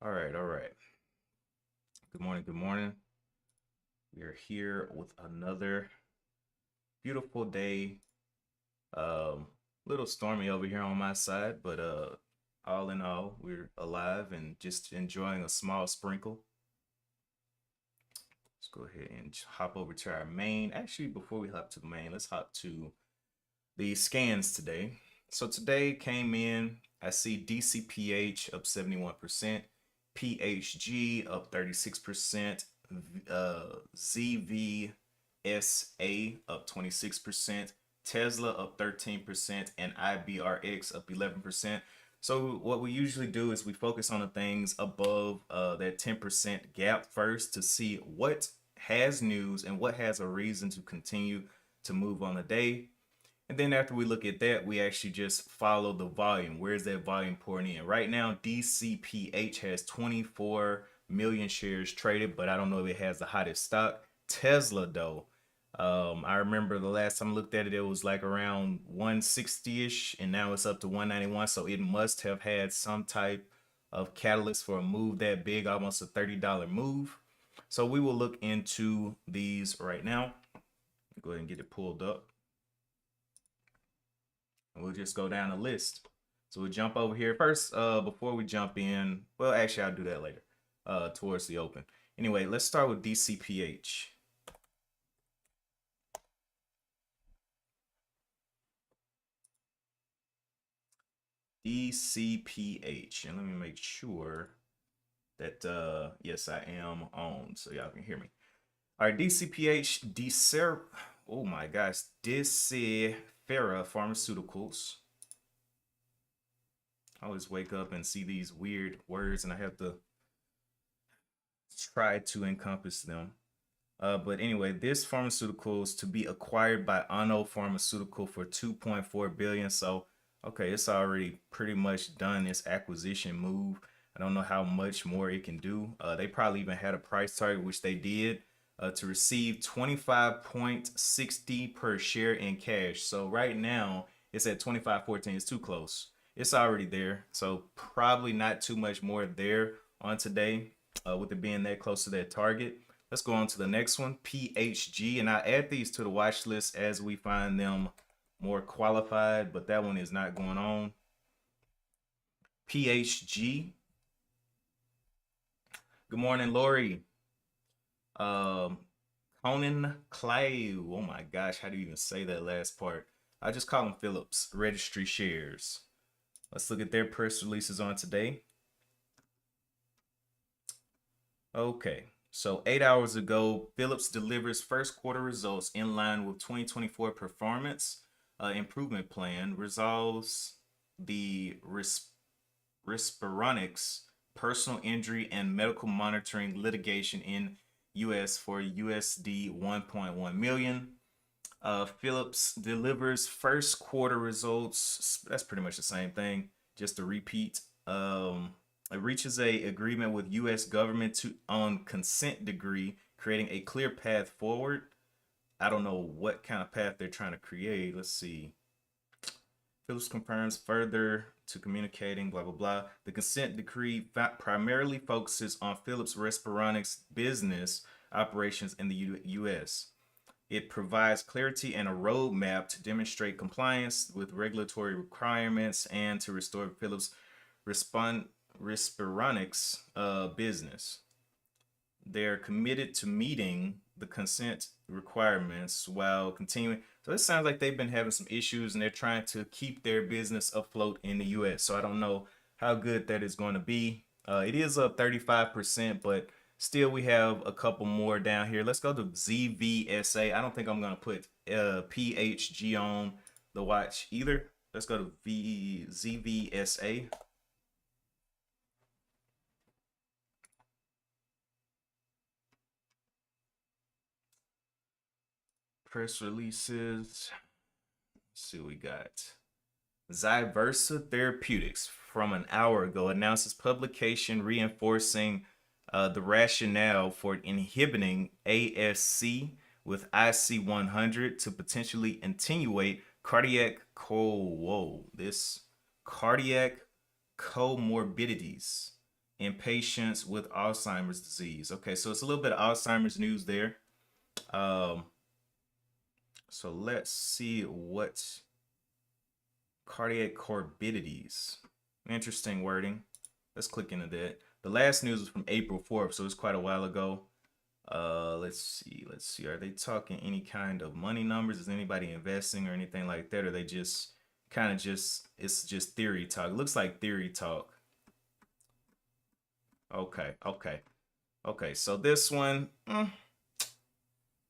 All right, all right. Good morning, good morning. We are here with another beautiful day. Little stormy over here on my side, but all in all, we're alive and just enjoying a small sprinkle. Let's go ahead and hop over to our main. Actually, before we hop to the main, let's hop to the scans today. So today came in, I see DCPH up 71%, PHG up 36%, ZVSA up 26%, Tesla up 13%, and IBRX up 11%. So what we usually do is we focus on the things above that 10% gap first to see what has news and what has a reason to continue to move on the day. And then after we look at that, we actually just follow the volume. Where's that volume pouring in? Right now, DCPH has 24 million shares traded, but I don't know if it has the hottest stock. Tesla, though, I remember the last time I looked at it, it was like around 160-ish, and now it's up to 191. So it must have had some type of catalyst for a move that big, almost a $30 move. So we will look into these right now. Go ahead and get it pulled up. And we'll just go down the list. So we'll jump over here first. Before we jump in, well, actually, I'll do that later, towards the open. Anyway, let's start with DCPH. DCPH, and let me make sure that yes, I am on, so y'all can hear me. All right, DCPH, oh my gosh, Decifera Pharmaceuticals. I always wake up and see these weird words and I have to try to encompass them. But anyway, this pharmaceuticals to be acquired by Ano Pharmaceutical for 2.4 billion. So, okay, it's already pretty much done its acquisition move. I don't know how much more it can do. They probably even had a price target, which they did, to receive 25.60 per share in cash. So right now it's at 25.14. It's too close. It's already there. So probably not too much more there on today, with it being that close to that target. Let's go on to the next one, PHG, and I add these to the watch list as we find them more qualified, but that one is not going on. PHG. Good morning, Lori. Conan Clay. Oh my gosh, how do you even say that last part? I just call them Phillips Registry Shares. Let's look at their press releases on today. Okay, so 8 hours ago, Phillips delivers first quarter results in line with 2024 performance improvement plan, resolves the Respironics personal injury and medical monitoring litigation in US for USD 1.1 million. Phillips delivers first quarter results. That's pretty much the same thing, just a repeat. It reaches a agreement with U.S. government on consent decree, creating a clear path forward. I don't know what kind of path they're trying to create. Let's see. Phillips confirms further to communicating, blah, blah, blah. The consent decree primarily focuses on Phillips Respironics business operations in the U.S. It provides clarity and a roadmap to demonstrate compliance with regulatory requirements and to restore Phillips Respironics business. They're committed to meeting the consent requirements while continuing. So it sounds like they've been having some issues and they're trying to keep their business afloat in the US. So I don't know how good that is going to be. It is up 35%, but still we have a couple more down here. Let's go to ZVSA. I don't think I'm going to put PHG on the watch either. Let's go to ZVSA. Press releases. Let's see what we got. Zyversa Therapeutics from an hour ago announces publication reinforcing the rationale for inhibiting ASC with IC100 to potentially attenuate cardiac cardiac comorbidities in patients with Alzheimer's disease. Okay, so it's a little bit of Alzheimer's news there. Um, so let's see what cardiac corbidities. Interesting wording. Let's click into that. The last news was from April 4th, so it's quite a while ago. Let's see. Are they talking any kind of money numbers? Is anybody investing or anything like that? Or they just kind of it's just theory talk? It looks like theory talk. Okay. So this one,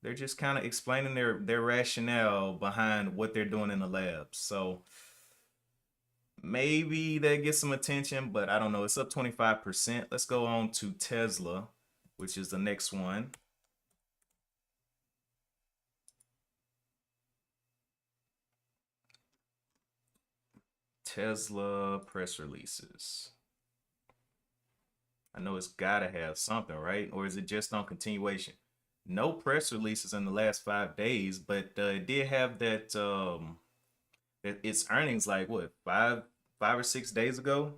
they're just kind of explaining their rationale behind what they're doing in the lab. So maybe that gets some attention, but I don't know. It's up 25%. Let's go on to Tesla, which is the next one. Tesla press releases. I know it's gotta have something, right? Or is it just on continuation? No press releases in the last 5 days, but it did have that its earnings like what, five or 6 days ago,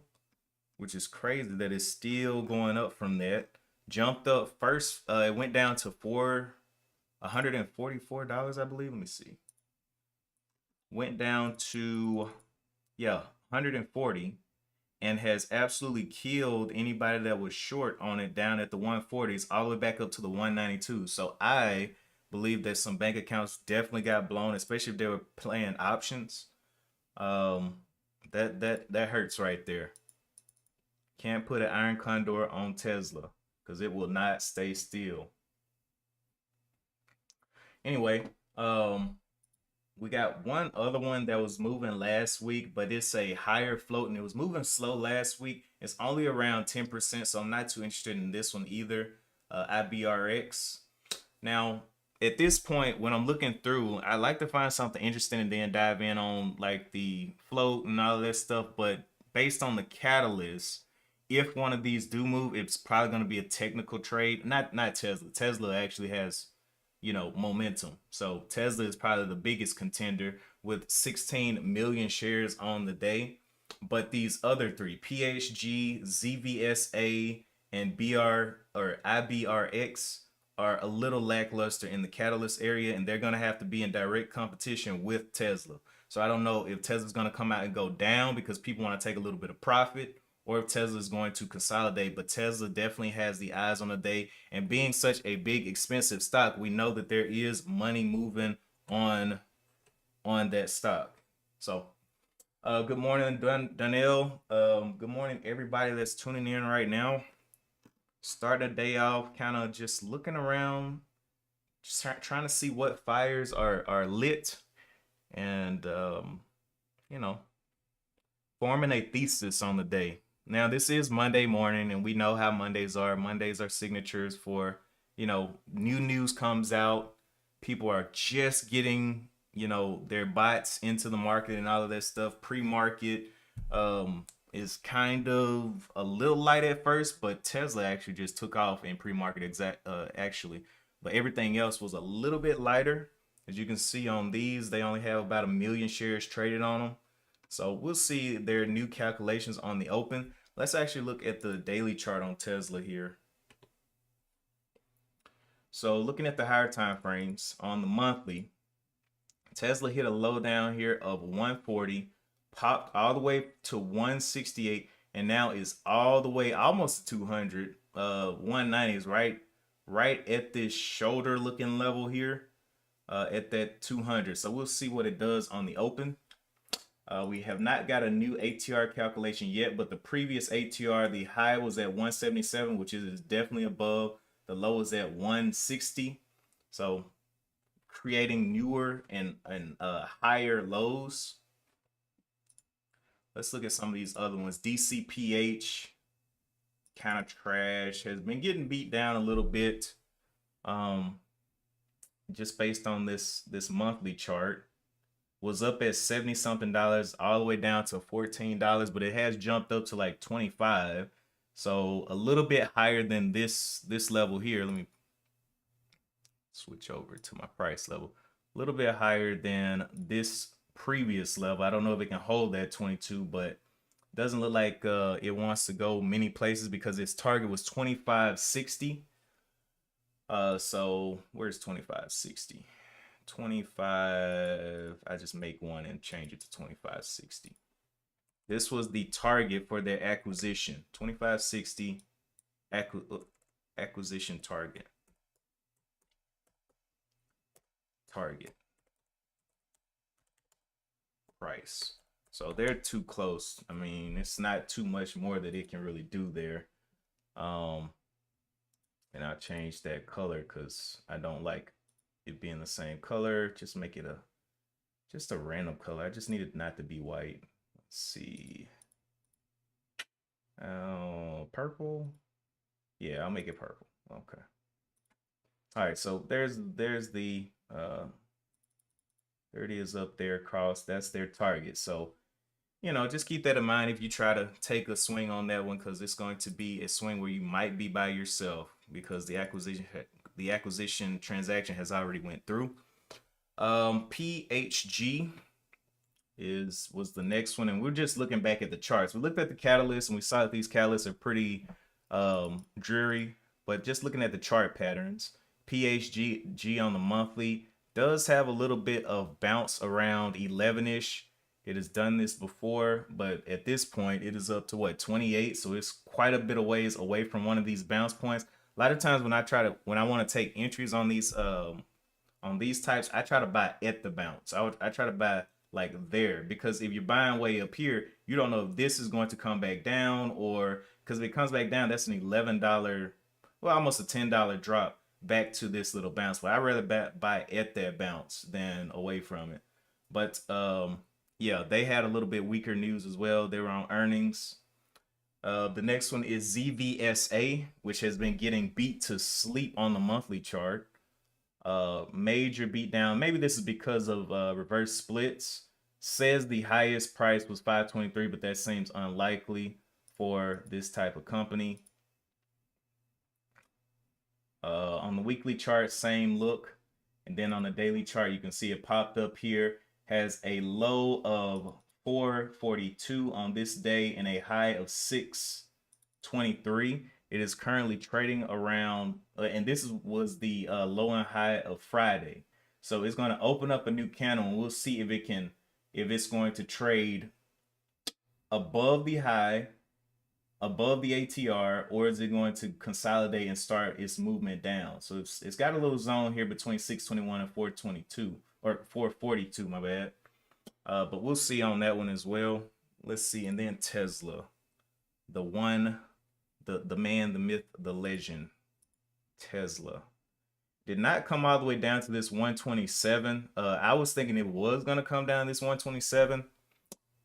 which is crazy that it's still going up from that. Jumped up first, it went down to $144, I believe. Let me see. Went down to, yeah, 140, and has absolutely killed anybody that was short on it down at the 140s all the way back up to the 192. So I believe that some bank accounts definitely got blown, especially if they were playing options. That hurts right there. Can't put an iron condor on Tesla because it will not stay still. Anyway, we got one other one that was moving last week, but it's a higher float and it was moving slow last week. It's only around 10%, so I'm not too interested in this one either. IBRX. Now, at this point, when I'm looking through, I like to find something interesting and then dive in on like the float and all of that stuff. But based on the catalyst, if one of these do move, it's probably going to be a technical trade. Not Tesla. Tesla actually has, momentum. So Tesla is probably the biggest contender with 16 million shares on the day. But these other three, PHG, ZVSA, and IBRX, are a little lackluster in the catalyst area, and they're going to have to be in direct competition with Tesla. So I don't know if Tesla's going to come out and go down because people want to take a little bit of profit, or if Tesla is going to consolidate. But Tesla definitely has the eyes on the day, and being such a big expensive stock, we know that there is money moving on that stock. So good morning, Danielle. Good morning, everybody that's tuning in right now. Starting the day off, kind of just looking around, just trying to see what fires are lit, and forming a thesis on the day. Now, this is Monday morning, and we know how Mondays are. Mondays are signatures for, new news comes out. People are just getting, their bots into the market and all of that stuff. Pre-market is kind of a little light at first, but Tesla actually just took off in pre-market actually. But everything else was a little bit lighter. As you can see on these, they only have about 1 million shares traded on them. So we'll see their new calculations on the open. Let's actually look at the daily chart on Tesla here. So looking at the higher time frames on the monthly, Tesla hit a low down here of 140, popped all the way to 168, and now is all the way almost to 200. 190 is right at this shoulder looking level here, at that 200. So we'll see what it does on the open. We have not got a new ATR calculation yet, but the previous ATR, the high was at 177, which is definitely above. The low is at 160. So creating newer and higher lows. Let's look at some of these other ones. DCPH, kind of trash, has been getting beat down a little bit, just based on this monthly chart. Was up at 70 something dollars all the way down to $14, but it has jumped up to like 25. So a little bit higher than this level here. Let me switch over to my price level. A little bit higher than this previous level. I don't know if it can hold that 22, but Doesn't look like it wants to go many places because its target was 2560. So where's 2560? 25, I just make one and change it to 2560. This was the target for their acquisition. 2560 acquisition target. Target price. So they're too close. I mean, it's not too much more that it can really do there. And I'll change that color because I don't like it being the same color. Just make it just a random color. I just need it not to be white. Let's see. Oh, purple. Yeah, I'll make it purple. Okay. All right, so there's the there it is up there across. That's their target. So, just keep that in mind if you try to take a swing on that one, because it's going to be a swing where you might be by yourself because the acquisition transaction has already went through. PHG was the next one, and we're just looking back at the charts. We looked at the catalysts and we saw that these catalysts are pretty dreary, but just looking at the chart patterns, PHG on the monthly does have a little bit of bounce around 11ish. It has done this before, but at this point it is up to what, 28, so it's quite a bit of ways away from one of these bounce points. A lot of times when I want to take entries on these types, I try to buy at the bounce. I try to buy like there, because if you're buying way up here, you don't know if this is going to come back down, or because if it comes back down, that's an $11, well, almost a $10 drop back to this little bounce. But I'd rather buy at that bounce than away from it. But yeah, they had a little bit weaker news as well. They were on earnings. The next one is ZVSA, which has been getting beat to sleep on the monthly chart. Major beatdown. Maybe this is because of reverse splits. Says the highest price was 523, but that seems unlikely for this type of company. On the weekly chart, same look. And then on the daily chart, you can see it popped up here. Has a low of 442 on this day and a high of 623. It is currently trading around, and this was the low and high of Friday. So it's going to open up a new candle, and we'll see if it's going to trade above the high, above the ATR, or is it going to consolidate and start its movement down? So it's got a little zone here between 621 and 422, or 442, my bad. But we'll see on that one as well. Let's see. And then Tesla, the one, the man, the myth, the legend, Tesla, did not come all the way down to this 127. I was thinking it was going to come down this 127.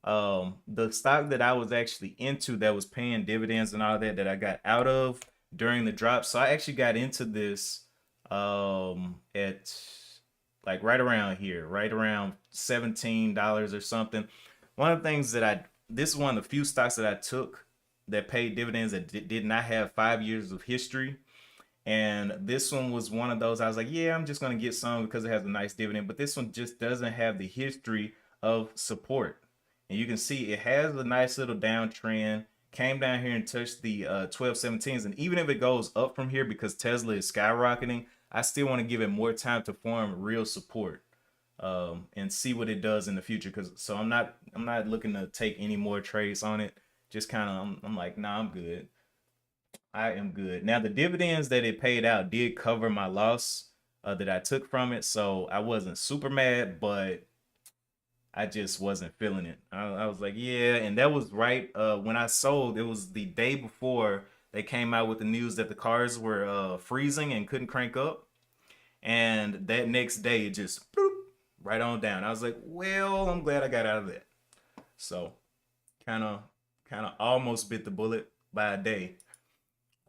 The stock that I was actually into that was paying dividends and all that I got out of during the drop. So I actually got into this at like right around here, right around $17 or something. One of the things this is one of the few stocks that I took that paid dividends that did not have 5 years of history. And this one was one of those, I was like, yeah, I'm just going to get some because it has a nice dividend. But this one just doesn't have the history of support. And you can see it has a nice little downtrend, came down here and touched the 1217s. And even if it goes up from here, because Tesla is skyrocketing, I still want to give it more time to form real support and see what it does in the future. So I'm not looking to take any more trades on it. Just kind of, I'm like, nah, I'm good. I am good. Now, the dividends that it paid out did cover my loss that I took from it. So I wasn't super mad, but I just wasn't feeling it. I was like, yeah. And that was right when I sold. It was the day before they came out with the news that the cars were freezing and couldn't crank up. And that next day, it just boop, right on down. I was like, well, I'm glad I got out of that. So kind of almost bit the bullet by a day.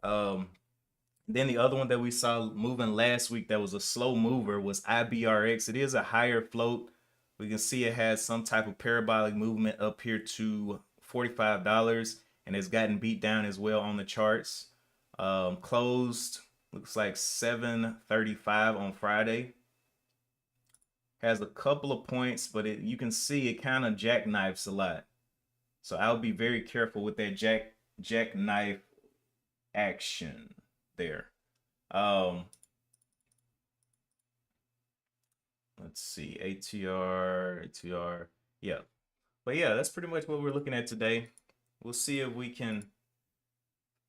Then the other one that we saw moving last week that was a slow mover was IBRX. It is a higher float. We can see it has some type of parabolic movement up here to $45, and it's gotten beat down as well on the charts. Closed, looks like 735 on Friday. Has a couple of points, but you can see it kind of jackknifes a lot. So I'll be very careful with that jackknife action there. Um, let's see, ATR. Yeah. But yeah, that's pretty much what we're looking at today. We'll see if we can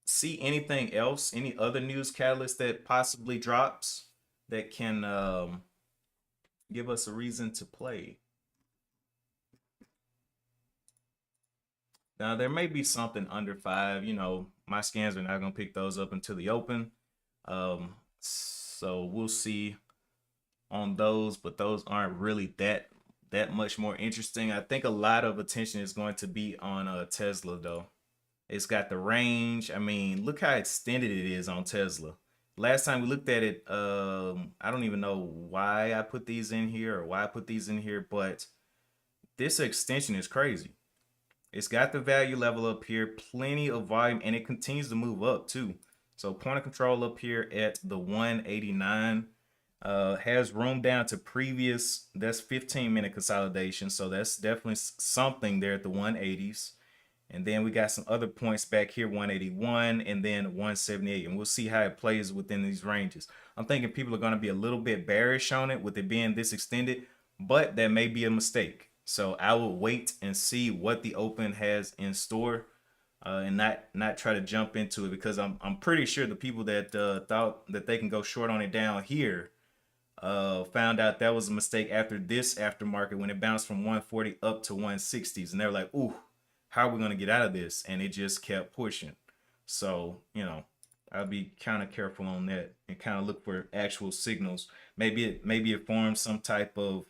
see anything else, any other news catalyst that possibly drops that can give us a reason to play. Now, there may be something under 5. My scans are not going to pick those up until the open. So we'll see on those, but those aren't really that much more interesting. I think a lot of attention is going to be on Tesla though. It's got the range. I mean, look how extended it is on Tesla. Last time we looked at it, I don't even know why I put these in here or why I put these in here, but this extension is crazy. It's got the value level up here, plenty of volume, and it continues to move up too. So point of control up here at the 189 has room down to previous. That's 15-minute consolidation. So that's definitely something there at the 180s. And then we got some other points back here, 181 and then 178. And we'll see how it plays within these ranges. I'm thinking people are going to be a little bit bearish on it with it being this extended, but that may be a mistake. So I will wait and see what the open has in store, and not try to jump into it, because I'm pretty sure the people that thought that they can go short on it down here found out that was a mistake after this aftermarket when it bounced from 140 up to 160s, and they were like, "Ooh, how are we going to get out of this?" And it just kept pushing. So I'll be kind of careful on that and kind of look for actual signals. Maybe it forms some type of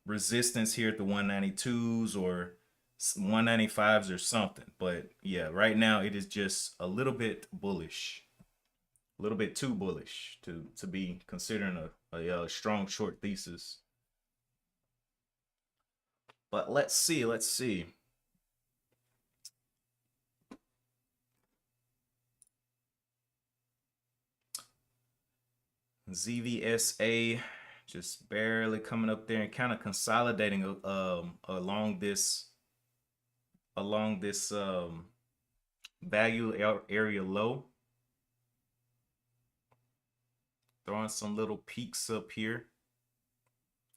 resistance here at the 192s or 195s or something. But yeah, right now it is just a little bit bullish, a little bit too bullish to be considering a strong short thesis. But let's see. ZVSA just barely coming up there and kind of consolidating along this value area low, throwing some little peaks up here.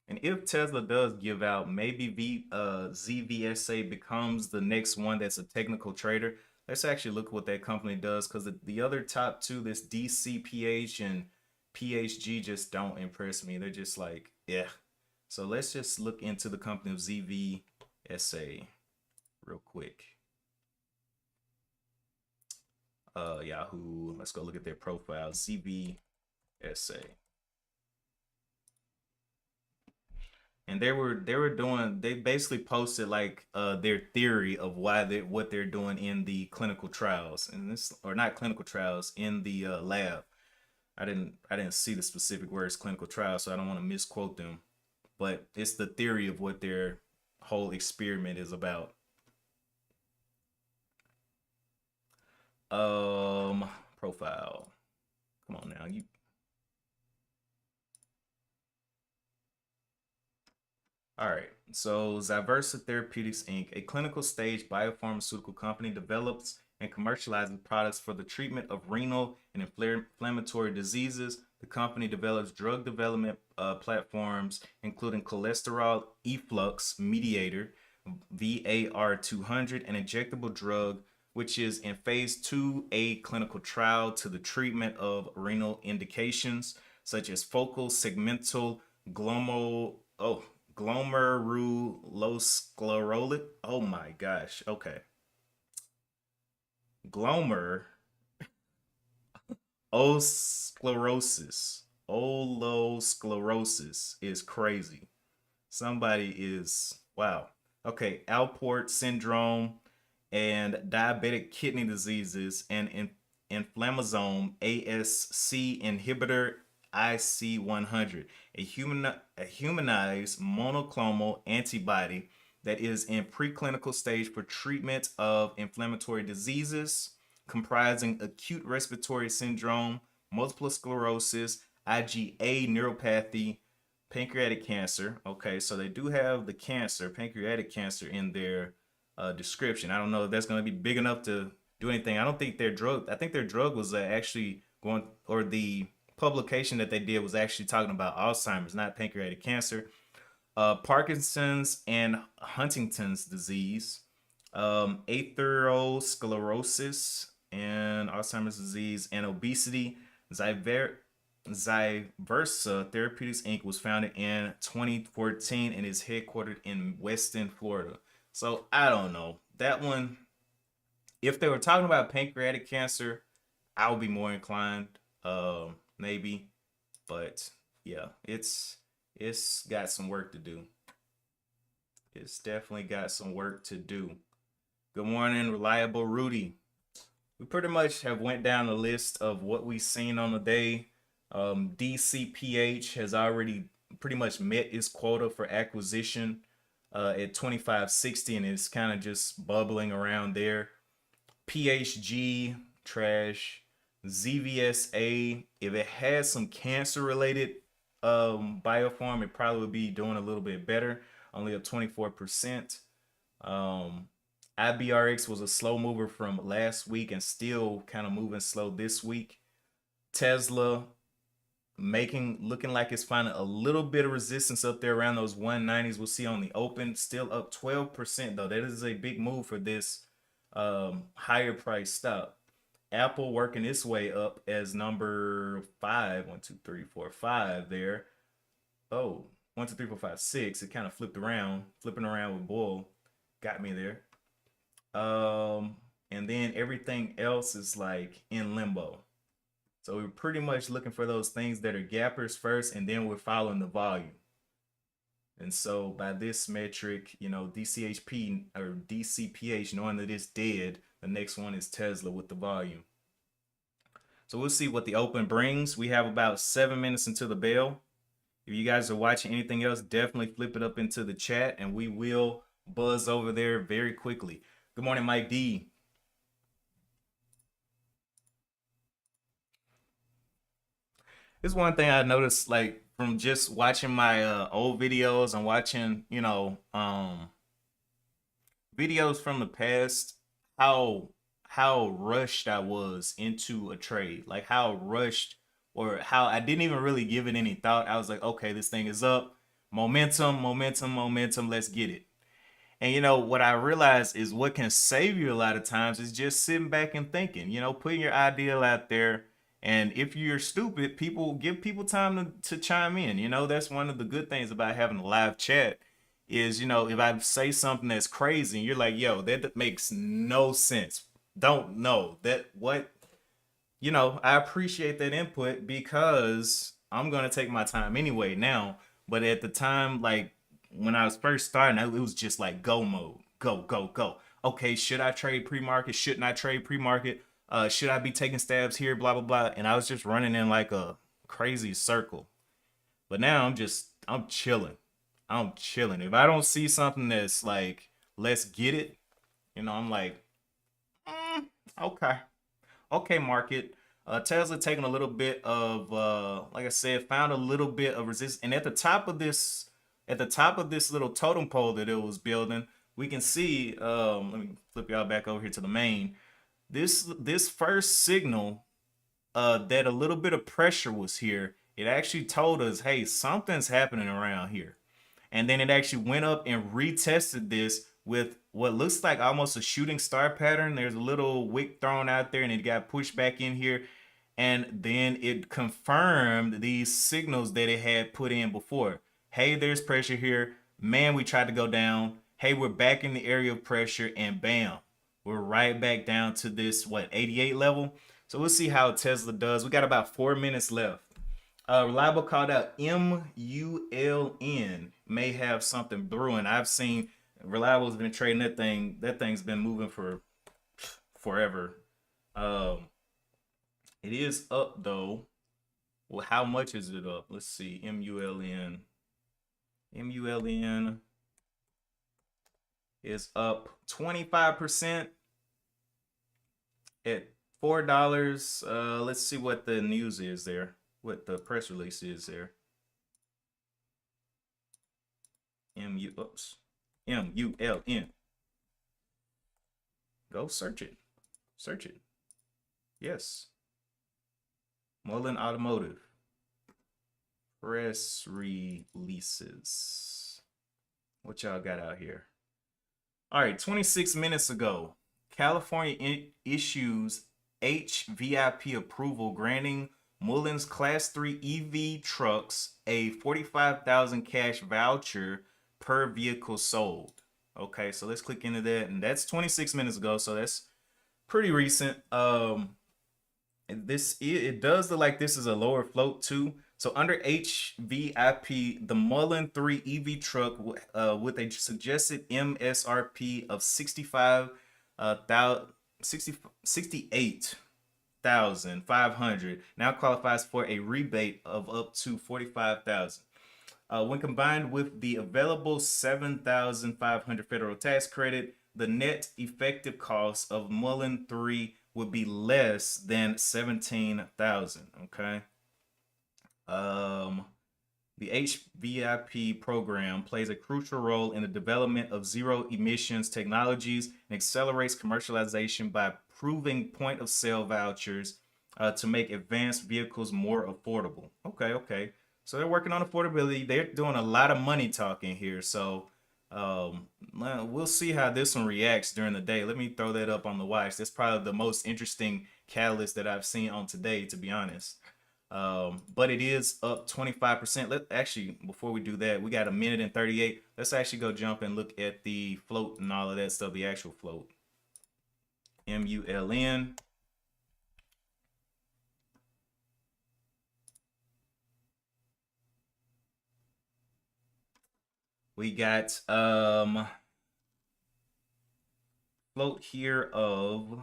And if Tesla does give out, maybe ZVSA becomes the next one that's a technical trader. Let's actually look what that company does, because the other top two, this DCPH and PHG, just don't impress me. They're just like, yeah. So let's just look into the company of ZVSA real quick. Yahoo. Let's go look at their profile. ZVSA. And they basically posted like their theory of what they're doing in the clinical trials, and this, or not clinical trials, in the lab. I didn't see the specific words clinical trials, so I don't want to misquote them, but it's the theory of what their whole experiment is about. Profile. Come on now, you. All right, so Zyversa Therapeutics Inc., a clinical stage biopharmaceutical company, develops and commercializes products for the treatment of renal and inflammatory diseases. The company develops drug development platforms, including cholesterol efflux mediator, VAR200, an injectable drug which is in phase 2A clinical trial to the treatment of renal indications such as focal segmental glomerulosclerotic. Oh my gosh. Okay. Glomer Olosclerosis is crazy. Somebody is, wow. Okay, Alport syndrome and diabetic kidney diseases and inflammasome ASC inhibitor IC100, a humanized monoclonal antibody that is in preclinical stage for treatment of inflammatory diseases comprising acute respiratory syndrome, multiple sclerosis, IgA neuropathy, pancreatic cancer. Okay, so they do have the cancer, pancreatic cancer, in their description. I don't know if that's going to be big enough to do anything. I don't think their drug. I think their drug was actually going, or the publication that they did was actually talking about Alzheimer's, not pancreatic cancer. Parkinson's and Huntington's disease, atherosclerosis and Alzheimer's disease, and obesity. Zyversa Therapeutics Inc. was founded in 2014 and is headquartered in Weston, Florida. So I don't know. That one, if they were talking about pancreatic cancer, I would be more inclined, maybe. But yeah, it's got some work to do. It's definitely got some work to do. Good morning, Reliable Rudy. We pretty much have went down the list of what we've seen on the day. DCPH has already pretty much met its quota for acquisition at 2560, and it's kind of just bubbling around there. PHG, trash. ZVSA, if it has some cancer related bioform, it probably would be doing a little bit better, only up 24%. IBRX was a slow mover from last week and still kind of moving slow this week. Tesla looking like it's finding a little bit of resistance up there around those 190s. We'll see on the open, still up 12% though. That is a big move for this higher price stock. Apple working its way up as number 5. 1, 2, 3, 4, 5 there. Oh, 1, 2, 3, 4, 5, 6. It kind of flipping around with bull. Got me there. And then everything else is like in limbo. So we're pretty much looking for those things that are gappers first, and then we're following the volume. And so by this metric, you know, DCHP or DCPH, knowing that it's dead, the next one is Tesla with the volume. So we'll see what the open brings. We have about 7 minutes until the bell. If you guys are watching anything else, definitely flip it up into the chat and we will buzz over there very quickly. Good morning, Mike D. This is one thing I noticed, like from just watching my old videos and watching, you know, videos from the past, how rushed I was into a trade, like how rushed, or how I didn't even really give it any thought. I was like, okay, this thing is up, momentum, momentum, momentum, let's get it. And you know what I realized is what can save you a lot of times is just sitting back and thinking, you know, putting your ideal out there. And if you're stupid, give people time to chime in. You know, that's one of the good things about having a live chat is, you know, if I say something that's crazy and you're like, yo, that makes no sense. Don't know that what, you know, I appreciate that input because I'm going to take my time anyway now. But at the time, like when I was first starting, it was just like go mode, go, go, go. Okay, should I trade pre-market? Shouldn't I trade pre-market? Should I be taking stabs here? Blah, blah, blah. And I was just running in like a crazy circle. But now I'm chilling. I'm chilling. If I don't see something that's like, let's get it, you know, I'm like, okay. Okay, market. Tesla taking a little bit of, like I said, found a little bit of resistance. And at the top of this little totem pole that it was building, we can see, let me flip y'all back over here to the main. This first signal, that a little bit of pressure was here, it actually told us, hey, something's happening around here. And then it actually went up and retested this with what looks like almost a shooting star pattern. There's a little wick thrown out there and it got pushed back in here. And then it confirmed these signals that it had put in before. Hey, there's pressure here. Man, we tried to go down. Hey, we're back in the area of pressure, and bam, we're right back down to this, what, 88 level? So we'll see how Tesla does. We got about 4 minutes left. Reliable called out MULN may have something brewing. I've seen Reliable's been trading that thing. That thing's been moving for forever. It is up though. Well, how much is it up? Let's see. MULN. MULN is up 25% at $4. Let's see what the news is there. What the press release is there. MULN. Go search it. Search it. Yes. Mullen Automotive. Press releases. What y'all got out here? All right, 26 minutes ago, California issues HVIP approval granting Mullen's Class 3 EV trucks a 45,000 cash voucher per vehicle sold. Okay, so let's click into that, and that's 26 minutes ago, so that's pretty recent. It does look like this is a lower float too. So under HVIP, the Mullen 3 EV truck with a suggested MSRP of 68,500 now qualifies for a rebate of up to 45,000. When combined with the available 7,500 federal tax credit, the net effective cost of Mullen 3 would be less than 17,000. Okay. The HVIP program plays a crucial role in the development of zero emissions technologies and accelerates commercialization by proving point of sale vouchers to make advanced vehicles more affordable. Okay, okay. So they're working on affordability. They're doing a lot of money talking here. So we'll see how this one reacts during the day. Let me throw that up on the watch. That's probably the most interesting catalyst that I've seen on today, to be honest. But it is up 25%. Let actually, before we do that, we got a minute and 38. Let's actually go jump and look at the float and all of that stuff, the actual float. MULN. We got float here of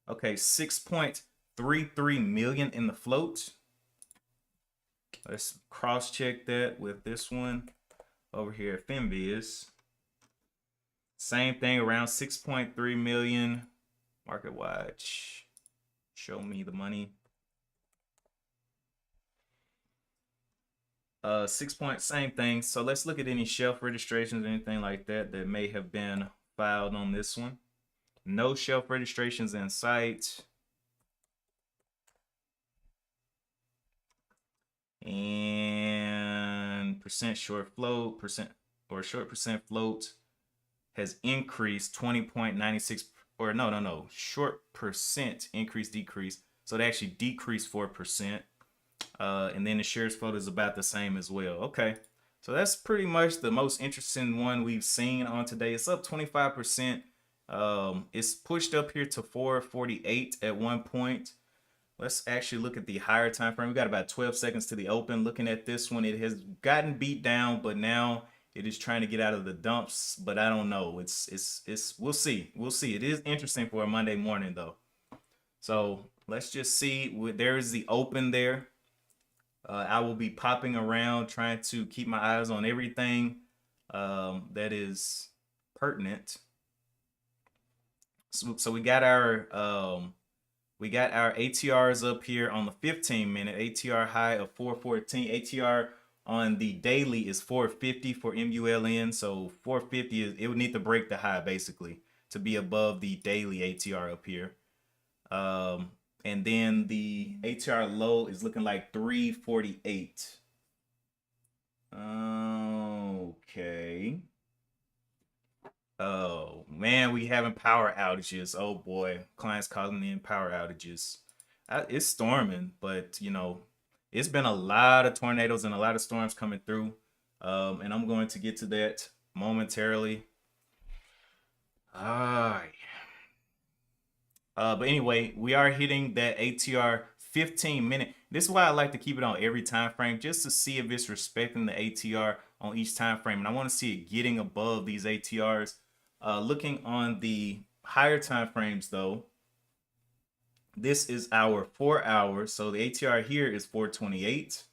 okay, 6.33 million in the float. Let's cross check that with this one over here at FinViz. Same thing, around 6.3 million. Market watch. Show me the money. 6 point, same thing. So let's look at any shelf registrations or anything like that that may have been filed on this one. No shelf registrations in sight. And percent short float, short percent float has increased 20.96, or no, short percent increase, decrease. So it actually decreased 4%. And then the shares float is about the same as well. Okay, so that's pretty much the most interesting one we've seen on today. It's up 25%. It's pushed up here to 448 at one point. Let's actually look at the higher time frame. We got about 12 seconds to the open. Looking at this one, it has gotten beat down, but now it is trying to get out of the dumps. But I don't know. It's we'll see. We'll see. It is interesting for a Monday morning though. So let's just see. There is the open there. I will be popping around trying to keep my eyes on everything that is pertinent. So we got our ATRs up here on the 15-minute. ATR high of 414. ATR on the daily is 450 for MULN. So 450 is, it would need to break the high basically to be above the daily ATR up here. And then the ATR low is looking like 348. Okay. Oh man, we having power outages. Oh boy, clients calling in power outages. It's storming, but you know, it's been a lot of tornadoes and a lot of storms coming through. And I'm going to get to that momentarily. All right. But anyway, we are hitting that ATR 15-minute. This is why I like to keep it on every time frame, just to see if it's respecting the ATR on each time frame. And I want to see it getting above these ATRs. Looking on the higher time frames though, this is our 4 hours. So the ATR here is 428.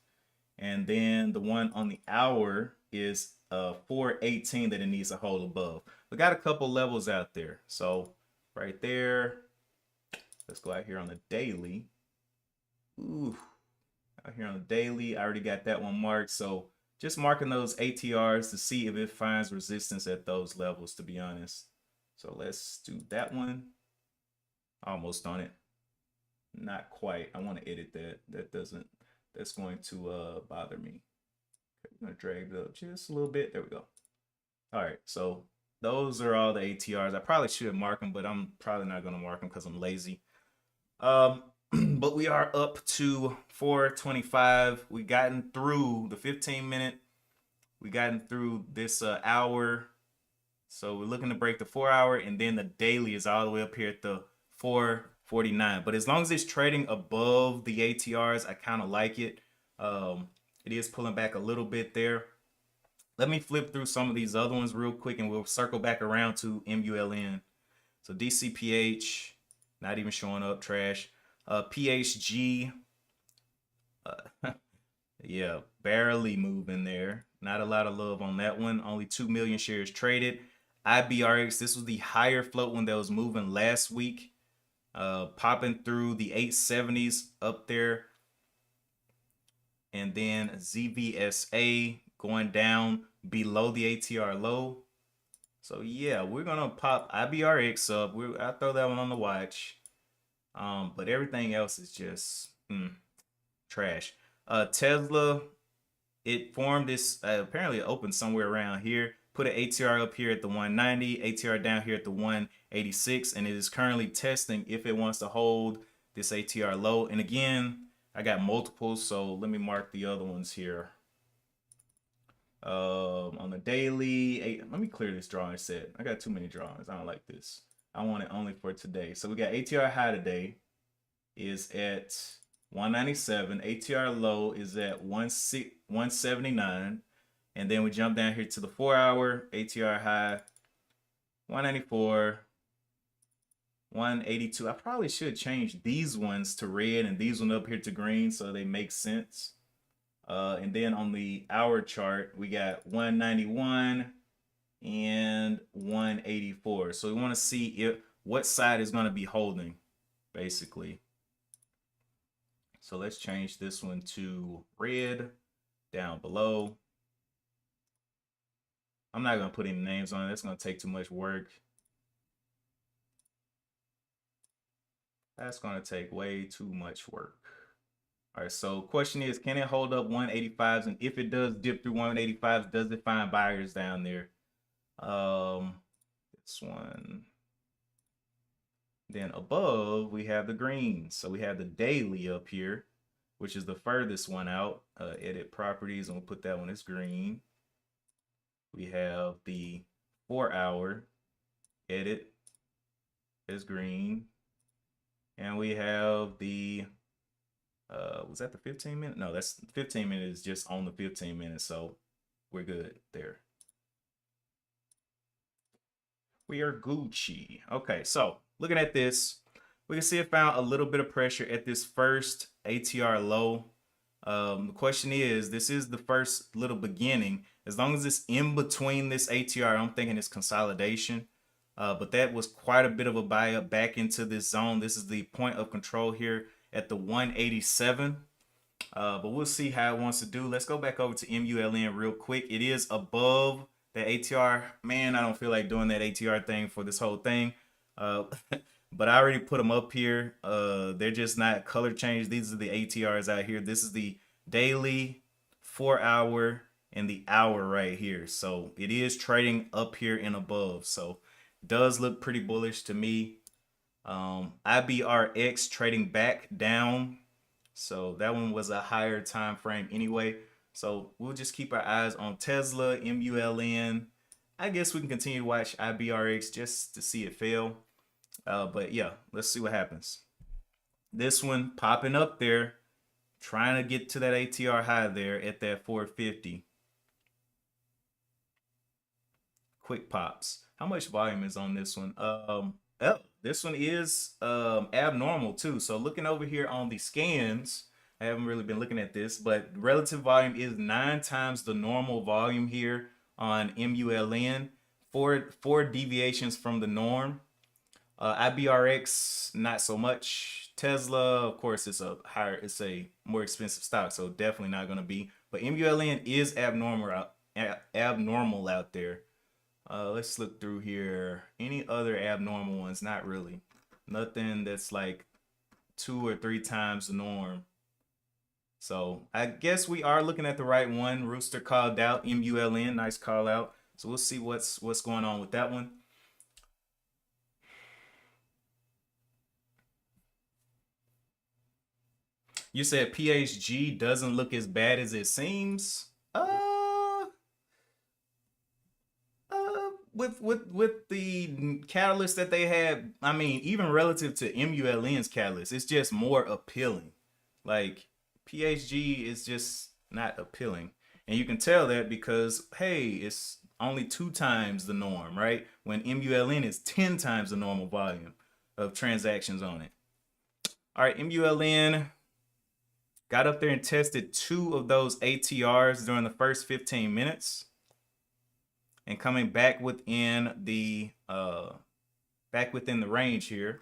And then the one on the hour is 418 that it needs to hold above. We got a couple levels out there. So right there, let's go out here on the daily. Ooh, out here on the daily, I already got that one marked. So just marking those ATRs to see if it finds resistance at those levels, to be honest. So let's do that one. Almost on it. Not quite. I want to edit that. That's going to bother me. Okay, I'm gonna drag it up just a little bit. There we go. All right, so those are all the ATRs. I probably should mark them, but I'm probably not gonna mark them because I'm lazy. But we are up to 425. We gotten through the 15-minute. We gotten through this hour. So we're looking to break the 4 hour, and then the daily is all the way up here at the 449. But as long as it's trading above the ATRs, I kind of like it. It is pulling back a little bit there. Let me flip through some of these other ones real quick, and we'll circle back around to MULN. So DCPH, not even showing up, trash. PHG, yeah, barely moving there. Not a lot of love on that one. Only 2 million shares traded. IBRX, this was the higher float one that was moving last week. Popping through the 870s up there. And then ZVSA going down below the ATR low. So yeah, we're gonna pop IBRX up. I'll throw that one on the watch. But everything else is just trash. Tesla, it formed this, apparently it opened somewhere around here. Put an ATR up here at the 190, ATR down here at the 186, and it is currently testing if it wants to hold this ATR low. And again, I got multiples, so let me mark the other ones here. On the daily, let me clear this drawing set. I got too many drawings. I don't like this. I want it only for today. So we got ATR high today is at 197. ATR low is at 179. And then we jump down here to the 4 hour. ATR high 194. 182. I probably should change these ones to red and these ones up here to green so they make sense. And then on the hour chart, we got 191 and 184. So we want to see what side is going to be holding, basically. So let's change this one to red down below. I'm not going to put any names on it. That's going to take too much work. That's going to take way too much work. All right, so question is, can it hold up 185s? And if it does dip through 185s, does it find buyers down there? This one. Then above, we have the green. So we have the daily up here, which is the furthest one out. Edit properties, and we'll put that one as green. We have the 4 hour, edit as green. And we have the, was that the 15 minute? No, that's 15 minutes is just on the 15 minutes. So we're good there. We are Gucci. Okay, so looking at this, we can see it found a little bit of pressure at this first ATR low. The question is, this is the first little beginning. As long as it's in between this ATR, I'm thinking it's consolidation. But that was quite a bit of a buy up back into this zone. This is the point of control here at the 187. But we'll see how it wants to do. Let's go back over to MULN real quick. It is above the ATR. Man, I don't feel like doing that ATR thing for this whole thing. But I already put them up here. They're just not color changed. These are the ATRs out here. This is the daily, 4 hour, and the hour right here. So it is trading up here and above. So does look pretty bullish to me. IBRX trading back down. So that one was a higher time frame anyway. So we'll just keep our eyes on Tesla, MULN. I guess we can continue to watch IBRX just to see it fail. But yeah, let's see what happens. This one popping up there, trying to get to that ATR high there at that 450. Quick pops. How much volume is on this one? This one is abnormal too. So looking over here on the scans, I haven't really been looking at this, but relative volume is 9 times the normal volume here on MULN. Four deviations from the norm. IBRX, not so much. Tesla, of course, it's a more expensive stock, so definitely not going to be. But MULN is abnormal out there. Let's look through here. Any other abnormal ones? Not really. Nothing that's like 2 or 3 times the norm. So I guess we are looking at the right one. Rooster called out, MULN, nice call out. So we'll see what's going on with that one. You said PHG doesn't look as bad as it seems. With the catalyst that they had, I mean, even relative to MULN's catalyst, it's just more appealing. Like PHG is just not appealing, and you can tell that because hey, it's only 2 times the norm, right? When MULN is 10 times the normal volume of transactions on it. All right, MULN got up there and tested 2 of those ATRs during the first 15 minutes, and coming back within the range here.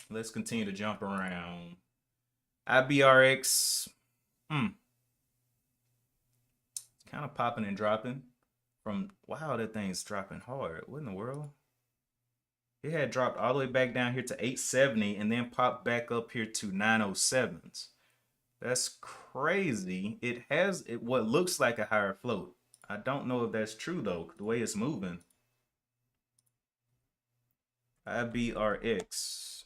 Let's continue to jump around. IBRX, it's kind of popping and dropping. From wow, that thing's dropping hard. What in the world? It had dropped all the way back down here to 870 and then popped back up here to 907s. That's crazy. It has what looks like a higher float. I don't know if that's true though, the way it's moving. IBRX.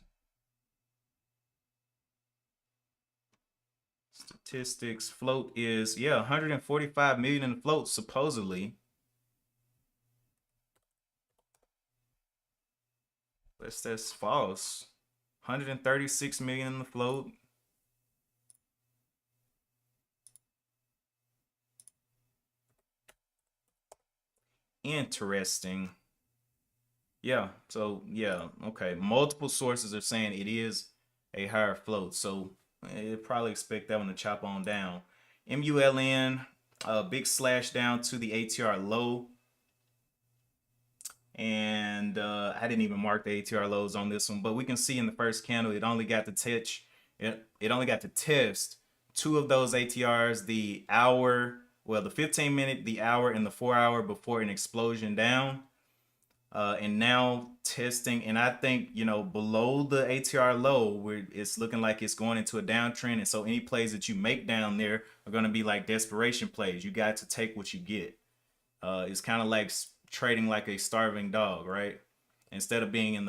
Statistics. Float is, yeah, 145 million in the float, supposedly. That's false. 136 million in the float. Interesting. Yeah, so yeah, okay. Multiple sources are saying it is a higher float, so probably expect that one to chop on down. MULN, a big slash down to the ATR low. And I didn't even mark the ATR lows on this one, but we can see in the first candle, it only got to touch, it only got to test 2 of those ATRs, the hour, well, the 15-minute, the hour, and the 4-hour before an explosion down. And now testing, and I think, below the ATR low, it's looking like it's going into a downtrend. And so any plays that you make down there are going to be like desperation plays. You got to take what you get. It's kind of like trading like a starving dog, right? Instead of being in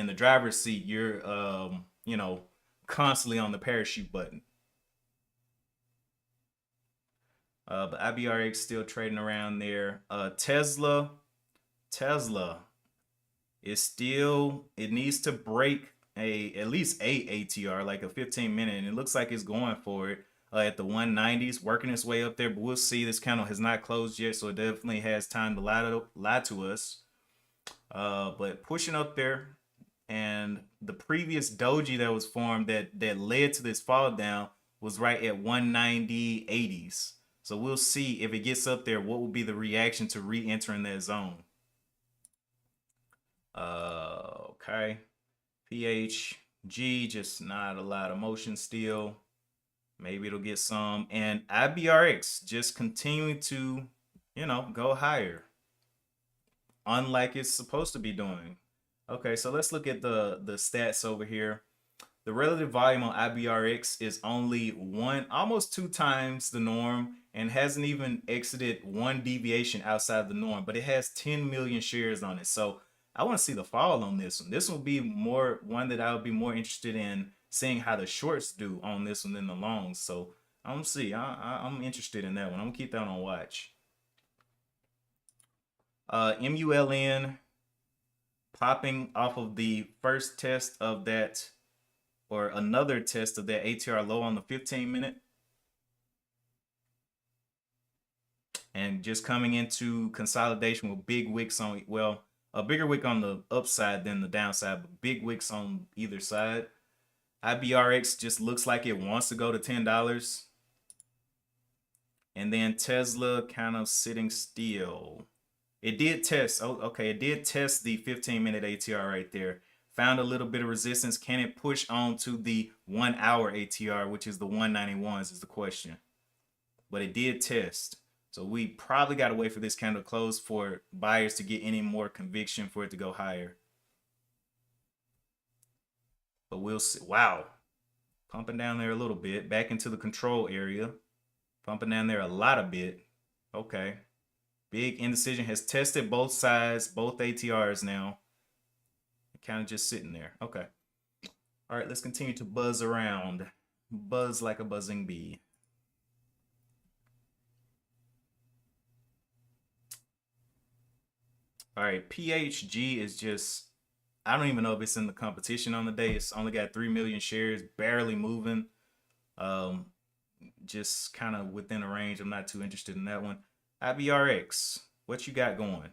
the driver's seat, you're constantly on the parachute button. But IBRX still trading around there. Tesla is still, it needs to break at least a ATR, like a 15-minute, and it looks like it's going for it at the 190s, working its way up there. But we'll see. This candle has not closed yet, so it definitely has time to lie to us. But pushing up there, and the previous doji that was formed that led to this fall down was right at 190.80s. So we'll see if it gets up there, what will be the reaction to re-entering that zone. Okay. PHG, just not a lot of motion still. Maybe it'll get some. And IBRX just continuing to, go higher. Unlike it's supposed to be doing. Okay, so let's look at the stats over here. The relative volume on IBRX is only almost 2 times the norm, and hasn't even exited 1 deviation outside the norm, but it has 10 million shares on it. So I want to see the fall on this one. This will be one that I would be more interested in seeing how the shorts do on this one than the longs. So I'm gonna see. I'm interested in that one. I'm gonna keep that on watch. MULN popping off of the first test of that, or another test of that ATR low on the 15-minute. And just coming into consolidation with big wicks on, well, a bigger wick on the upside than the downside, but big wicks on either side. IBRX just looks like it wants to go to $10. And then Tesla kind of sitting still. It did test, okay, it did test the 15-minute ATR right there. Found a little bit of resistance. Can it push on to the 1-hour ATR, which is the 191s is the question. but it did test. So we probably got to wait for this candle to close for buyers to get any more conviction for it to go higher. But we'll see. Wow. Pumping down there a little bit. Back into the control area. Pumping down there a lot of bit. Okay. Big indecision has tested both sides, both ATRs now. Kind of just sitting there. Okay. All right, let's continue to buzz around. Buzz like a buzzing bee. All right, PHG is just, I don't even know if it's in the competition on the day. It's only got 3 million shares, barely moving. Just kind of within a range. I'm not too interested in that one. IBRX, what you got going?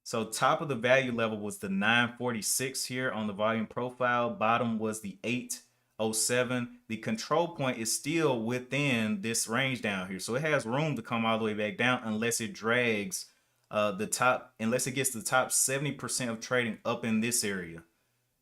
So top of the value level was the 946 here on the volume profile. Bottom was the 807. The control point is still within this range down here. So it has room to come all the way back down unless it drags unless it gets the top 70% of trading up in this area,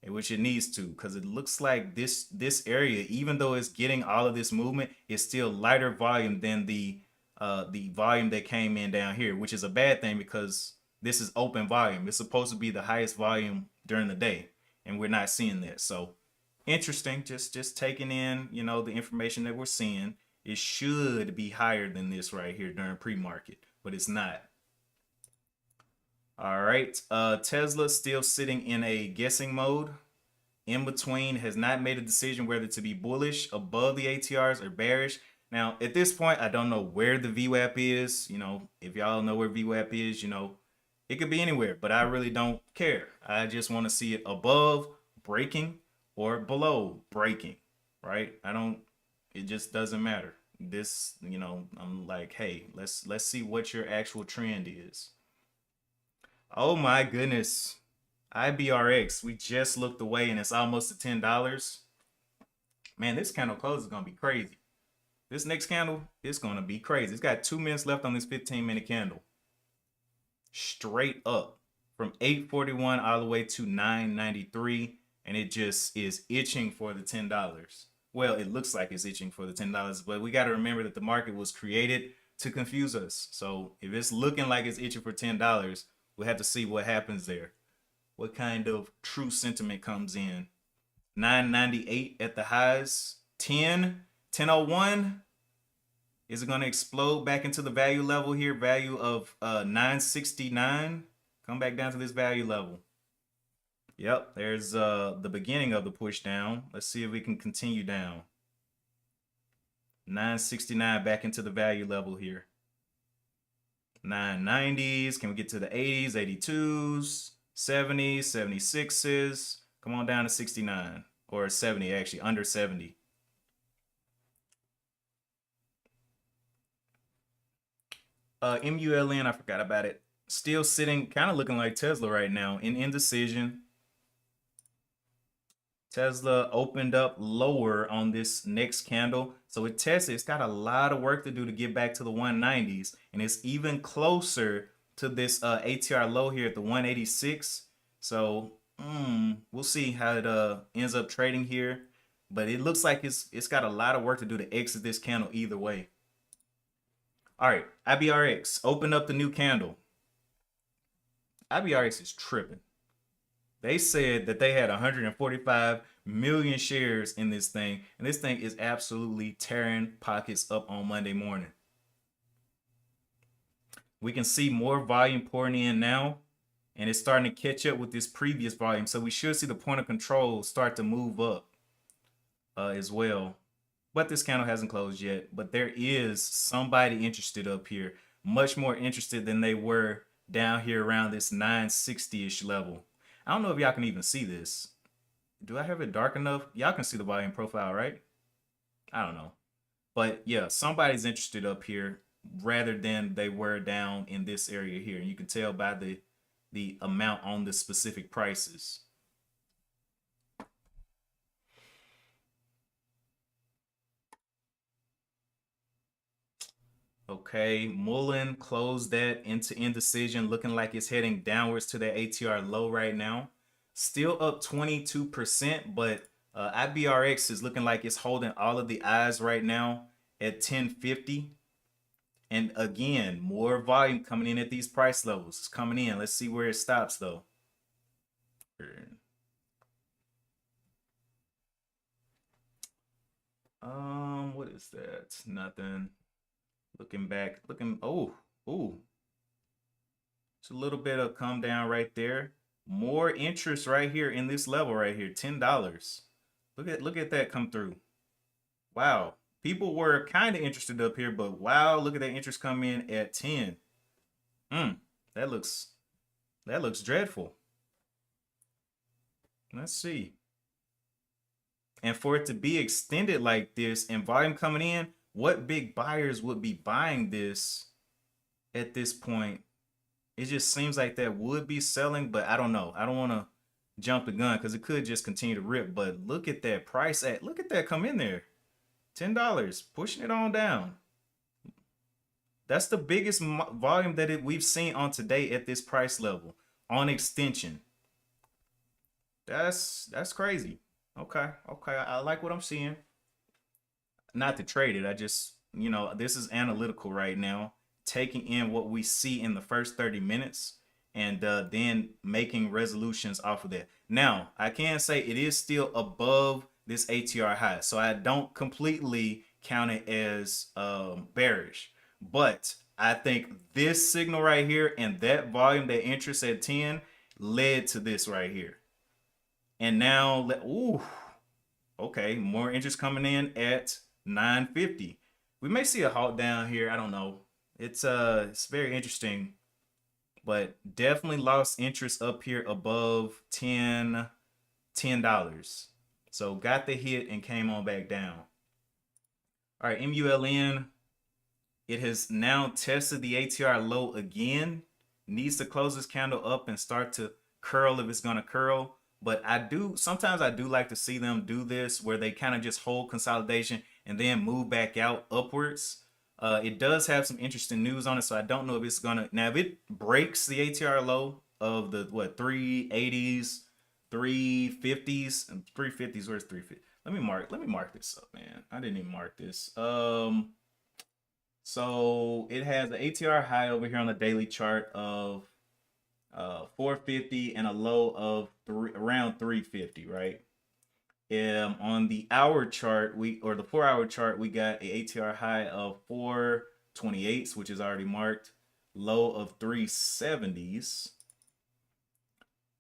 which it needs to, because it looks like this area, even though it's getting all of this movement, is still lighter volume than the volume that came in down here, which is a bad thing because this is open volume. It's supposed to be the highest volume during the day, and we're not seeing that. So interesting, just taking in, the information that we're seeing. It should be higher than this right here during pre-market, but it's not. All right, Tesla still sitting in a guessing mode. In between, has not made a decision whether to be bullish above the ATRs or bearish. Now, at this point, I don't know where the VWAP is. If y'all know where VWAP is, it could be anywhere, but I really don't care. I just want to see it above breaking or below breaking, right? It just doesn't matter. This, I'm like, hey, let's see what your actual trend is. Oh my goodness. IBRX, we just looked away and it's almost to $10. Man, this candle close is going to be crazy. This next candle is going to be crazy. It's got 2 minutes left on this 15-minute candle. Straight up from 841 all the way to 993, and it just is itching for the $10. Well, it looks like it's itching for the $10, but we got to remember that the market was created to confuse us. So if it's looking like it's itching for $10, we'll have to see what happens there. What kind of true sentiment comes in. 998 at the highs. 1001. Is it going to explode back into the value level here? Value of 969. Come back down to this value level. Yep, there's the beginning of the push down. Let's see if we can continue down. 969 back into the value level here. 990s. Can we get to the 80s, 82s, 70s, 76s? Come on down to 69 or 70, actually under 70. MULN, I forgot about it. Still sitting, kind of looking like Tesla right now in indecision. Tesla opened up lower on this next candle. So it tested, it's got a lot of work to do to get back to the 190s. And it's even closer to this ATR low here at the 186. So we'll see how it ends up trading here. But it looks like it's got a lot of work to do to exit this candle either way. All right, IBRX opened up the new candle. IBRX is tripping. They said that they had 145 million shares in this thing, and this thing is absolutely tearing pockets up on Monday morning. We can see more volume pouring in now, and it's starting to catch up with this previous volume. So we should see the point of control start to move up as well. But this candle hasn't closed yet. But there is somebody interested up here, much more interested than they were down here around this 960-ish level. I don't know if y'all can even see this. Do I have it dark enough? Y'all can see the volume profile, right? I don't know. But yeah, somebody's interested up here rather than they were down in this area here. And you can tell by the amount on the specific prices. Okay, Mullen closed that into indecision, looking like it's heading downwards to that ATR low right now. Still up 22%, but IBRX is looking like it's holding all of the eyes right now at 1050. And again, more volume coming in at these price levels. It's coming in. Let's see where it stops though. What is that? Nothing. Looking back, oh, it's a little bit of come down right there. More interest right here in this level right here, $10. Look at that come through. Wow. People were kind of interested up here, but wow, look at that interest come in at 10. Hmm. That looks dreadful. Let's see. And for it to be extended like this and volume coming in, what big buyers would be buying this at this point? It just seems like that would be selling, but I don't know. I don't want to jump the gun because it could just continue to rip. But look at that price at, look at that come in there. $10, pushing it on down. That's the biggest volume that we've seen on today at this price level on extension. That's crazy. Okay, I like what I'm seeing. Not to trade it. I just, this is analytical right now, taking in what we see in the first 30 minutes and then making resolutions off of that. Now, I can say it is still above this ATR high, so I don't completely count it as bearish. But I think this signal right here and that volume, that interest at 10, led to this right here. And now, ooh, okay, more interest coming in at 950. We may see a halt down here. I don't know. It's very interesting, but definitely lost interest up here above $10. So got the hit and came on back down. All right, MULN, it has now tested the ATR low again. Needs to close this candle up and start to curl if it's gonna curl. But sometimes I do like to see them do this where they kind of just hold consolidation and then move back out upwards. It does have some interesting news on it, so I don't know if it's gonna, now if it breaks the ATR low of the 380s, 350s, and 350s, where's 350? Let me mark this up, man. I didn't even mark this. So it has the ATR high over here on the daily chart of 450 and a low of around 350, right? On the hour chart, or the 4-hour chart, we got a ATR high of 428s, which is already marked, low of 370s.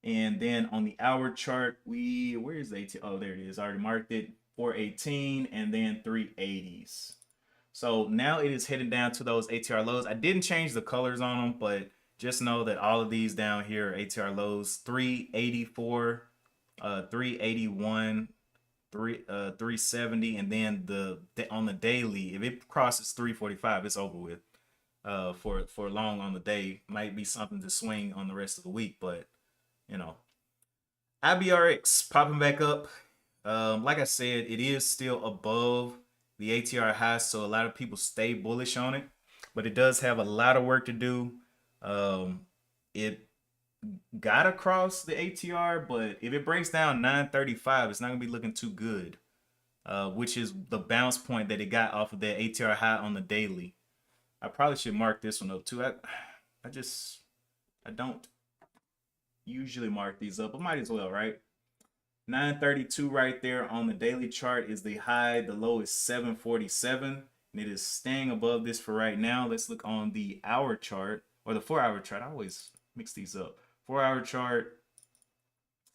And then on the hour chart, where is the ATR? Oh, there it is. I already marked it. 418 and then 380s. So now it is heading down to those ATR lows. I didn't change the colors on them, but just know that all of these down here are ATR lows. 384, 381, 370, and then on the daily, if it crosses 345, it's over with. For long on the day, might be something to swing on the rest of the week, but IBRX popping back up. Like I said, it is still above the ATR high, so a lot of people stay bullish on it, but it does have a lot of work to do. It got across the ATR, but if it breaks down 935, it's not gonna be looking too good. Which is the bounce point that it got off of that ATR high on the daily. I probably should mark this one up too. I don't usually mark these up, but might as well, right? 932 right there on the daily chart is the high. The low is 747, and it is staying above this for right now. Let's look on the hour chart, or the 4-hour chart. I always mix these up. 4-hour chart,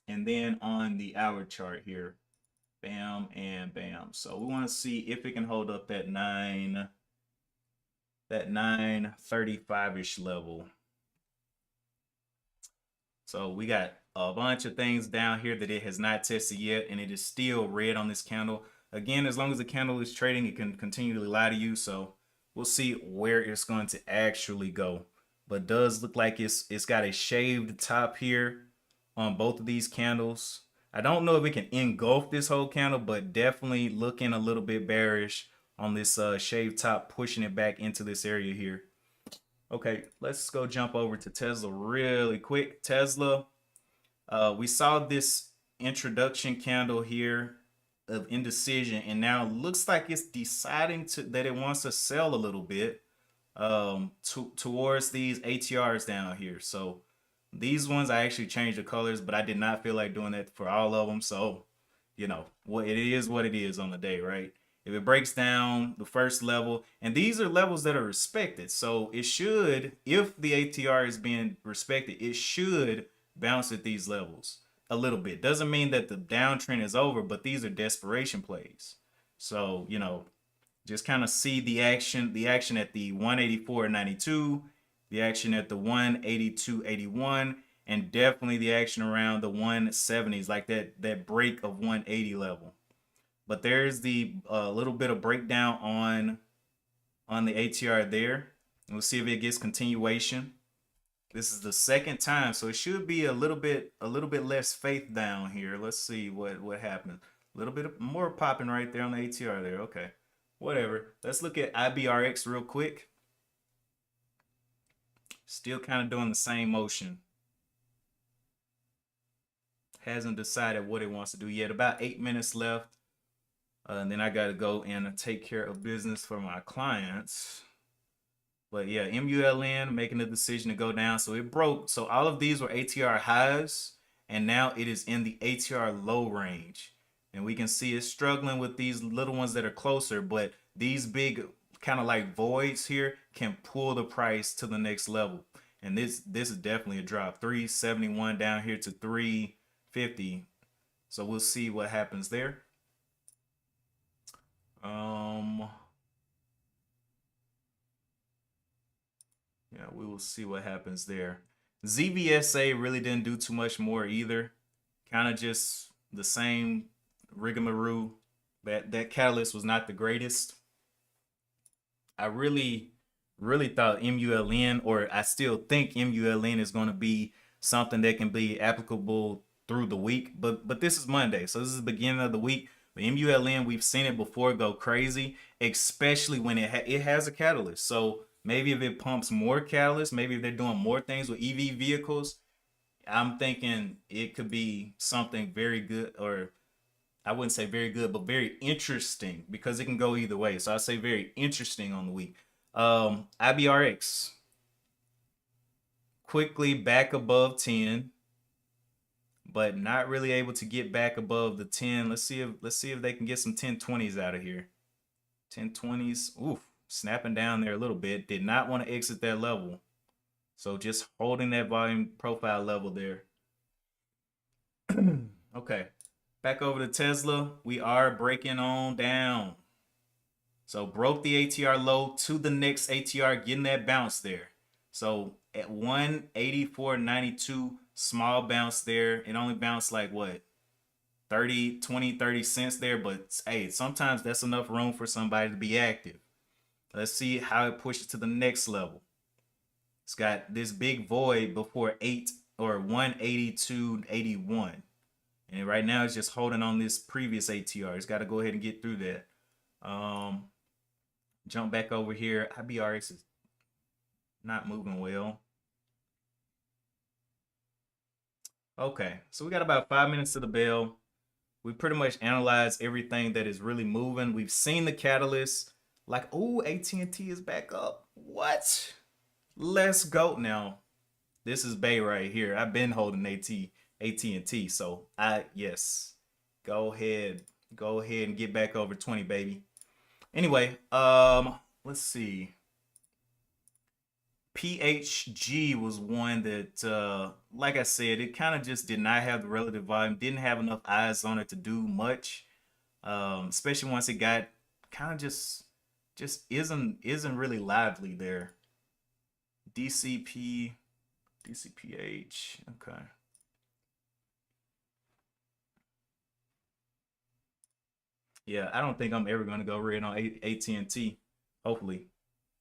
and then on the hour chart here, bam and bam. So we want to see if it can hold up that 935-ish level. So we got a bunch of things down here that it has not tested yet, and it is still red on this candle. Again, as long as the candle is trading, it can continually lie to you. So we'll see where it's going to actually go. But it does look like it's got a shaved top here on both of these candles. I don't know if it can engulf this whole candle, but definitely looking a little bit bearish on this shaved top, pushing it back into this area here. Okay, let's go jump over to Tesla really quick. Tesla, we saw this introduction candle here of indecision, and now it looks like it's deciding that it wants to sell a little bit. towards these ATRs down here. So these ones I actually changed the colors, but I did not feel like doing that for all of them. So, what it is on the day, right? If it breaks down the first level, and these are levels that are respected, so it should, if the ATR is being respected, it should bounce at these levels a little bit. Doesn't mean that the downtrend is over, but these are desperation plays. So, just kind of see the action at the 184.92, the action at the 182.81, and definitely the action around the 170s, like that break of 180 level. But there's the little bit of breakdown on the ATR there. We'll see if it gets continuation. This is the second time, so it should be a little bit less faith down here. Let's see what happened. A little bit more popping right there on the ATR there. Okay, whatever. Let's look at IBRX real quick. Still kind of doing the same motion. Hasn't decided what it wants to do yet. About 8 minutes left. And then I got to go and take care of business for my clients. But yeah, MULN making the decision to go down. So it broke. So all of these were ATR highs. And now it is in the ATR low range. And we can see it's struggling with these little ones that are closer. But these big kind of like voids here can pull the price to the next level. And this is definitely a drop. 371 down here to 350. So we'll see what happens there. Yeah, we will see what happens there. ZVSA really didn't do too much more either. Kind of just the same rigmarole. That catalyst was not the greatest. I really thought MULN, or I still think MULN is going to be something that can be applicable through the week. But this is Monday, so this is the beginning of the week. The MULN, we've seen it before go crazy, especially when it has a catalyst. So maybe if it pumps more catalyst, maybe if they're doing more things with EV vehicles, I'm thinking it could be something very good, or I wouldn't say very good, but very interesting, because it can go either way. So I say very interesting on the week. IBRX quickly back above 10, but not really able to get back above the 10. Let's see if they can get some 1020s out of here. 1020s. Oof, snapping down there a little bit. Did not want to exit that level. So just holding that volume profile level there. Okay. Back over to Tesla. We are breaking on down. So broke the ATR low to the next ATR, getting that bounce there. So at 184.92, small bounce there. It only bounced like what? 30 cents there, but hey, sometimes that's enough room for somebody to be active. Let's see how it pushes to the next level. It's got this big void before 8 or 182.81. And right now it's just holding on this previous ATR. It's got to go ahead and get through that. Jump back over here. IBRX is not moving well. Okay, so we got about 5 minutes to the bell. We pretty much analyzed everything that is really moving. We've seen the catalyst. Like, oh, AT&T is back up. What? Let's go. Now, this is Bay right here. I've been holding AT&T. So yes. Go ahead and get back over 20, baby. Anyway, let's see. PHG was one that, like I said, it kind of just did not have the relative volume, didn't have enough eyes on it to do much, especially once it got kind of just isn't really lively there. DCPH, okay. Yeah, I don't think I'm ever gonna go red on AT&T. Hopefully,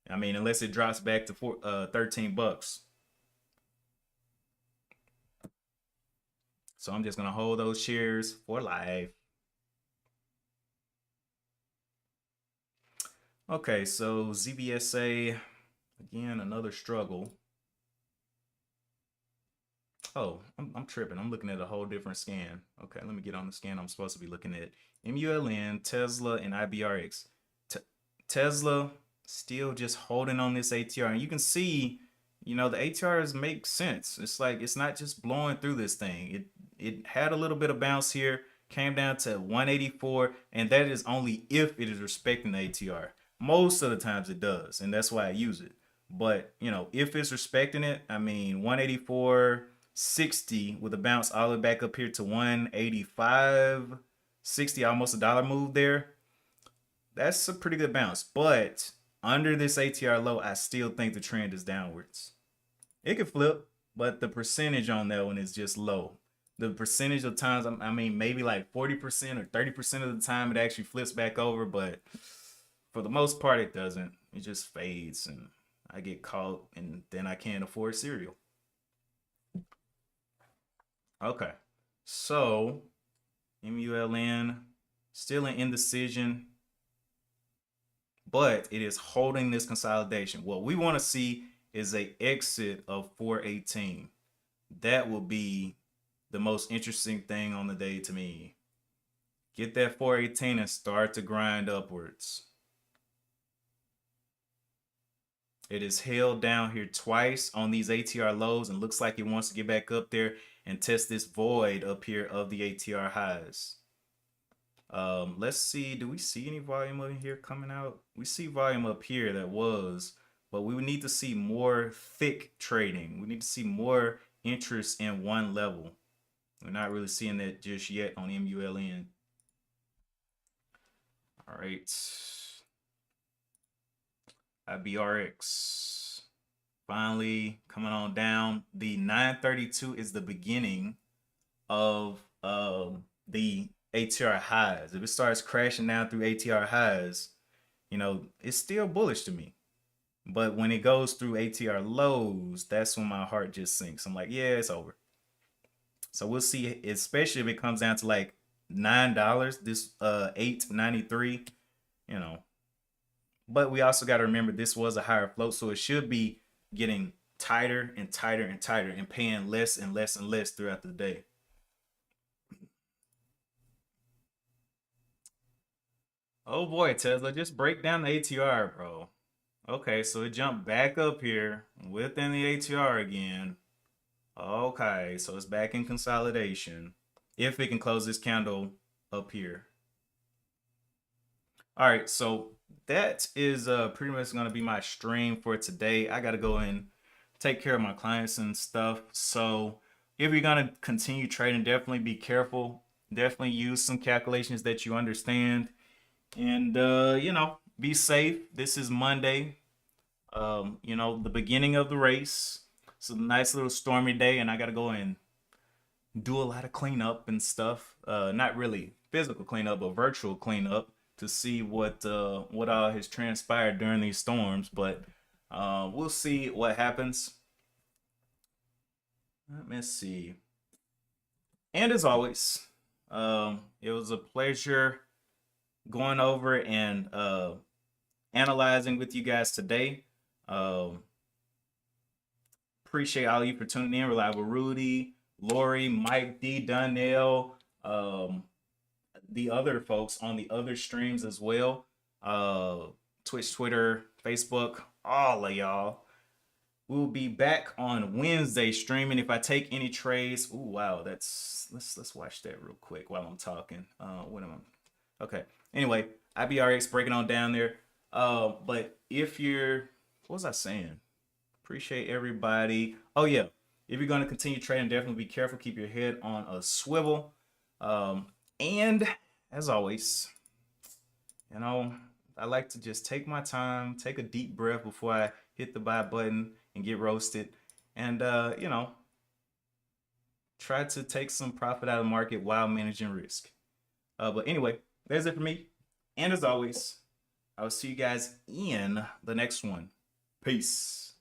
I mean, unless it drops back to $13. So I'm just gonna hold those shares for life. Okay, so ZBSA, again, another struggle. Oh, I'm tripping. I'm looking at a whole different scan. Okay, let me get on the scan I'm supposed to be looking at. MULN, Tesla, and IBRX. Tesla Still just holding on this ATR. And you can see, you know, the ATRs make sense. It's like it's not just blowing through this thing. It had a little bit of bounce here, came down to 184, and that is only if it is respecting the ATR. Most of the times it does, and that's why I use it. But you know, if it's respecting it, I mean 184.60 with a bounce all the way back up here to 185.60, almost a dollar move there. That's a pretty good bounce. But under this ATR low, I still think the trend is downwards. It could flip, but the percentage on that one is just low. The percentage of times, I mean, maybe like 40% or 30% of the time it actually flips back over, but for the most part, it doesn't. It just fades, and I get caught, and then I can't afford cereal. Okay, so MULN still an indecision, but it is holding this consolidation. What we want to see is a exit of 418. That will be the most interesting thing on the day to me. Get that 418 and start to grind upwards. It is held down here twice on these ATR lows and looks like it wants to get back up there and test this void up here of the ATR highs. Let's see, do we see any volume over here coming out? We see volume up here that was, but we would need to see more thick trading. We need to see more interest in one level. We're not really seeing that just yet on MULN. All right. IBRX finally coming on down. The 932 is the beginning of the ATR highs. If it starts crashing down through ATR highs, you know, it's still bullish to me. But when it goes through ATR lows, that's when my heart just sinks. I'm like, yeah, it's over. So we'll see, especially if it comes down to like $9, this $8.93, you know. But we also got to remember this was a higher float, so it should be getting tighter and tighter and tighter and paying less and less and less throughout the day. Oh boy, Tesla, just break down the ATR, bro. Okay, so it jumped back up here within the ATR again. Okay, so it's back in consolidation. If it can close this candle up here. All right, so that is pretty much going to be my stream for today. I got to go and take care of my clients and stuff. So if you're going to continue trading, definitely be careful. Definitely use some calculations that you understand. And, you know, be safe. This is Monday, you know, the beginning of the race. It's a nice little stormy day, and I got to go and do a lot of cleanup and stuff. Not really physical cleanup, but virtual cleanup to see what all has transpired during these storms. But we'll see what happens. Let me see. And as always, it was a pleasure going over and analyzing with you guys today. Appreciate all of you for tuning in. Reliable Rudy, Lori, Mike D, Donnell, the other folks on the other streams as well. Twitch, Twitter, Facebook, all of y'all. We'll be back on Wednesday streaming. If I take any trades, ooh, wow, let's watch that real quick while I'm talking. What am I? Okay. Anyway, IBRX breaking on down there. But if you're, what was I saying? Appreciate everybody. Oh yeah, if you're gonna continue trading, definitely be careful. Keep your head on a swivel. And as always, you know, I like to just take my time, take a deep breath before I hit the buy button and get roasted. And you know, try to take some profit out of the market while managing risk. But anyway, that's it for me. And as always, I'll see you guys in the next one. Peace.